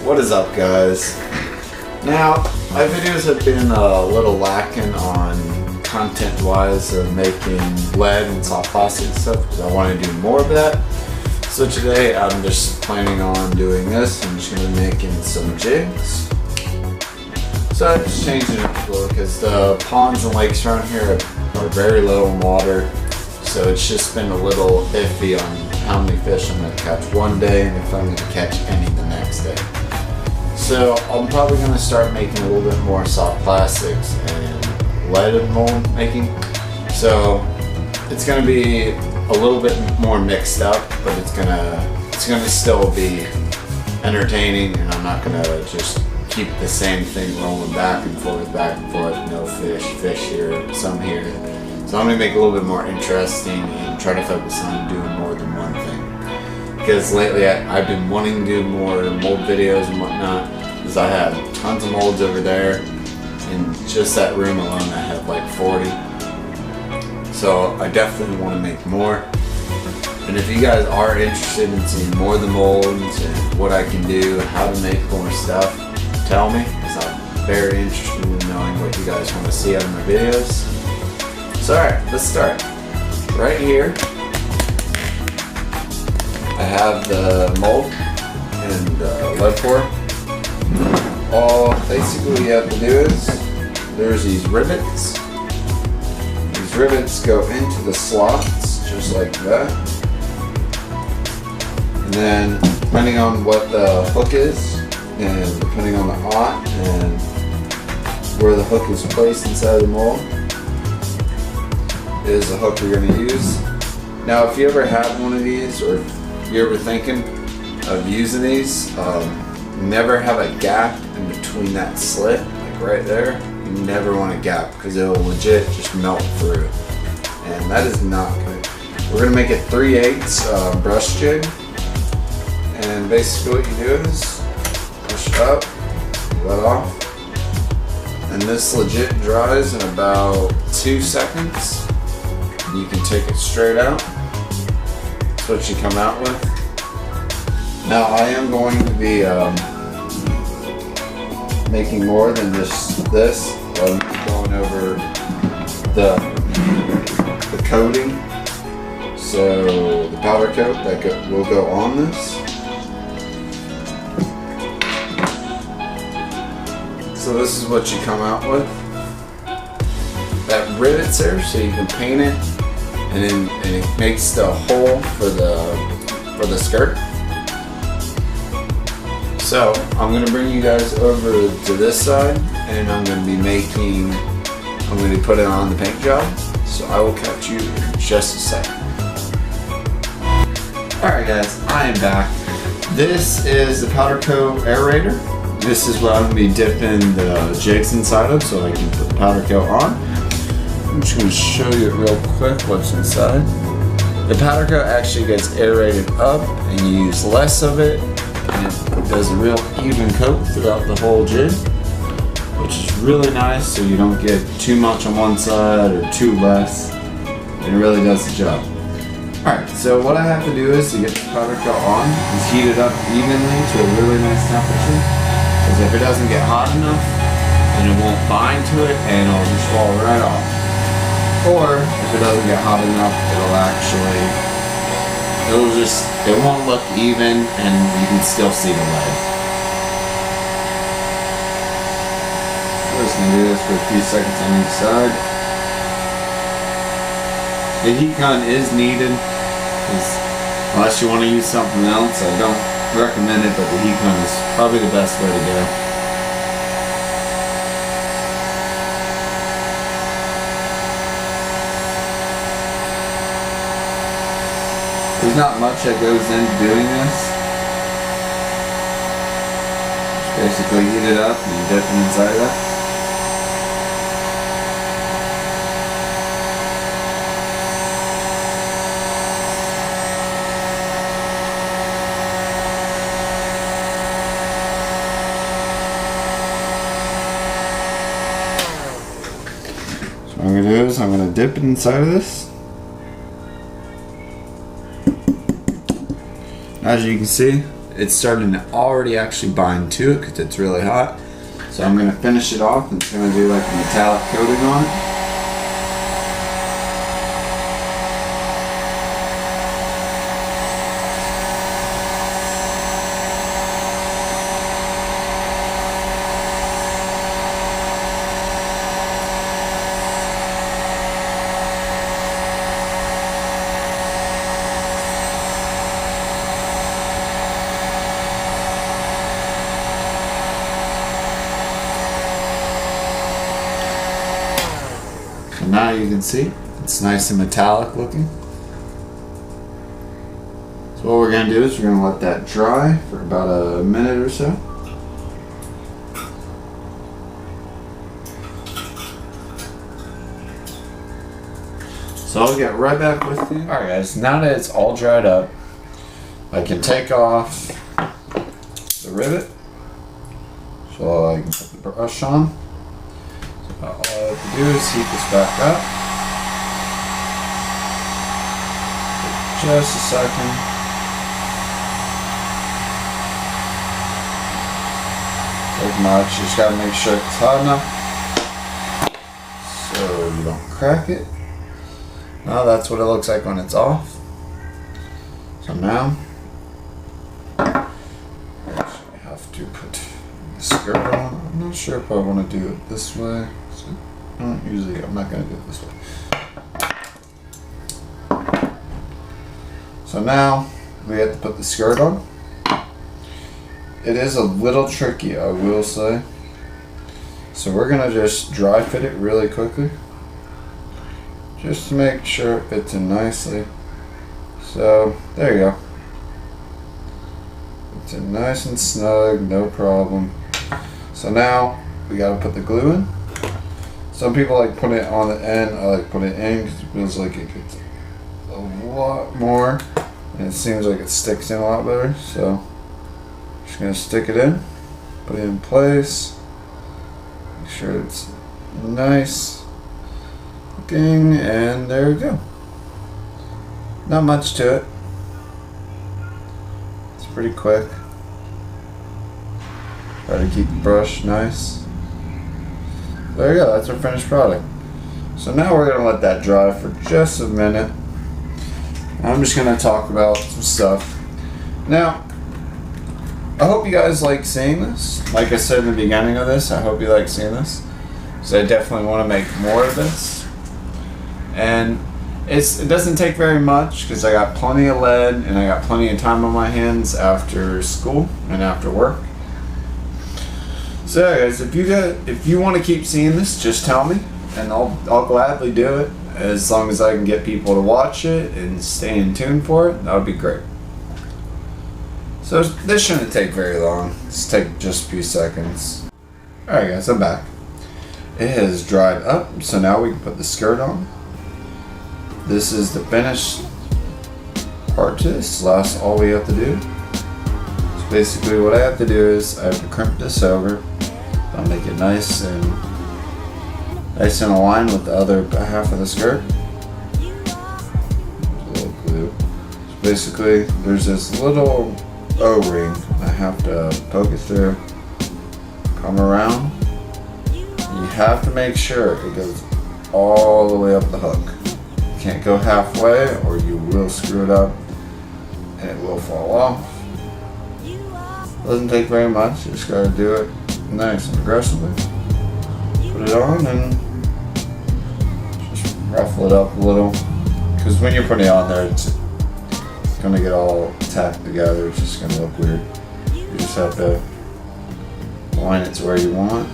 What is up, guys? Now, my videos have been a little lacking on content-wise of making lead and soft plastic stuff because I want to do more of that. So today I'm just planning on doing this. I'm just going to be making some jigs. So I'm just changing it up a little because the ponds and lakes around here are very low in water. So it's just been a little iffy on how many fish I'm going to catch one day and if I'm going to catch any the next day. So I'm probably going to start making a little bit more soft plastics and leaded mold making. So it's going to be a little bit more mixed up, but it's gonna still be entertaining, and I'm not gonna just keep the same thing rolling back and forth, no fish here, some here. So I'm gonna make it a little bit more interesting and try to focus on doing more than one thing. Because lately I've been wanting to do more mold videos and whatnot, because I have tons of molds over there. In just that room alone I have like 40. So I definitely want to make more. And if you guys are interested in seeing more of the molds and what I can do, how to make more stuff, tell me, because I'm very interested in knowing what you guys want to see out of my videos. So alright, let's start. Right here, I have the mold and lead pour. All basically you have to do is, there's these rivets. These rivets go into the slots, just like that. And then, depending on what the hook is, and depending on the aught, and where the hook is placed inside the mold, is the hook you're going to use. Now, if you ever have one of these, or if you're ever thinking of using these, never have a gap in between that slit, like right there. You never want a gap, because it will legit just melt through. And that is not good. We're going to make it 3/8 brush jig. And basically what you do is push up, let off, and this legit dries in about 2 seconds. You can take it straight out. That's what you come out with. Now I am going to be making more than just this. I'm going over the coating. So the powder coat that will go on this. So this is what you come out with. That rivets there, so you can paint it, and it makes the hole for the skirt. So I'm gonna bring you guys over to this side, and I'm gonna be putting it on the paint job. So I will catch you in just a second. All right, guys, I am back. This is the powder coat aerator. This is what I'm going to be dipping the jigs inside of so I can put the powder coat on. I'm just going to show you real quick what's inside. The powder coat actually gets aerated up and you use less of it, and it does a real even coat throughout the whole jig, which is really nice so you don't get too much on one side or too less. It really does the job. Alright, so what I have to do is to get the powder coat on is heat it up evenly to a really nice temperature. Because if it doesn't get hot enough, then it won't bind to it and it'll just fall right off. Or if it doesn't get hot enough, it won't look even and you can still see the lead. We're just going to do this for a few seconds on each side. The heat gun is needed, unless you want to use something else. I don't recommend it, but the heat gun is probably the best way to go. There's not much that goes into doing this. Just basically heat it up and you dip it inside of it. What I'm going to do is I'm going to dip it inside of this. As you can see, it's starting to already actually bind to it because it's really hot. So I'm going to finish it off and it's going to do like a metallic coating on it. Now you can see it's nice and metallic looking. So what we're going to do is we're going to let that dry for about a minute or so. So I'll get right back with you. Alright guys, now that it's all dried up, I can take off the rivet. So I can put the brush on. All I have to do is heat this back up. Just a second. Take much. You just gotta make sure it's hot enough so you don't crack it. Now that's what it looks like when it's off. So now I have to put the skirt on. I'm not sure if I want to do it this way. Usually I'm not going to do it this way. So now we have to put the skirt on. It is a little tricky, I will say. So we're going to just dry fit it really quickly. Just to make sure it fits in nicely. So there you go. It's in nice and snug, no problem. So now we got to put the glue in. Some people like put it on the end. I like put it in because it feels like it gets a lot more, and it seems like it sticks in a lot better. So just gonna stick it in, put it in place, make sure it's nice looking, and there we go. Not much to it. It's pretty quick. Try to keep the brush nice. There you go, that's our finished product. So now we're going to let that dry for just a minute. I'm just going to talk about some stuff. Now, I hope you guys like seeing this. Like I said in the beginning of this, I hope you like seeing this. So I definitely want to make more of this. And it doesn't take very much because I got plenty of lead and I got plenty of time on my hands after school and after work. So guys, if you want to keep seeing this, just tell me, and I'll gladly do it as long as I can get people to watch it and stay in tune for it. That would be great. So this shouldn't take very long. It's take just a few seconds. All right, guys, I'm back. It has dried up, so now we can put the skirt on. This is the finished part to this. That's all we have to do. So basically, what I have to do is I have to crimp this over. I'll make it nice and align with the other half of the skirt. There's a little glue. So basically, there's this little O-ring. I have to poke it through, come around. You have to make sure it goes all the way up the hook. You can't go halfway or you will screw it up and it will fall off. Doesn't take very much. You just gotta do it nice and aggressively. Put it on and just ruffle it up a little. Because when you're putting it on there, it's gonna get all tacked together. It's just gonna look weird. You just have to line it to where you want.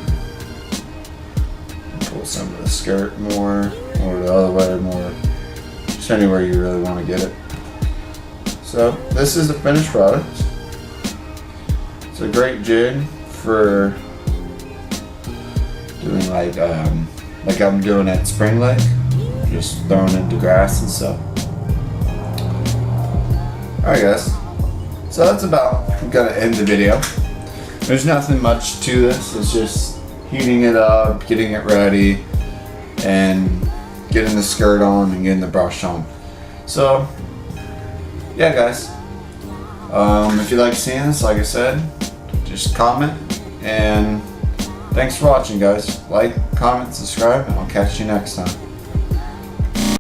Pull some of the skirt more, or the other way more. Just anywhere you really want to get it. So this is the finished product. It's a great jig for doing like I'm doing at Spring Lake, just throwing into grass and stuff. Alright guys, so that's about gonna end the video. There's nothing much to this, it's just heating it up, getting it ready, and getting the skirt on and getting the brush on. So yeah guys, If you like seeing this, like I said, just comment. And thanks for watching, guys. Like, comment, subscribe, and I'll catch you next time.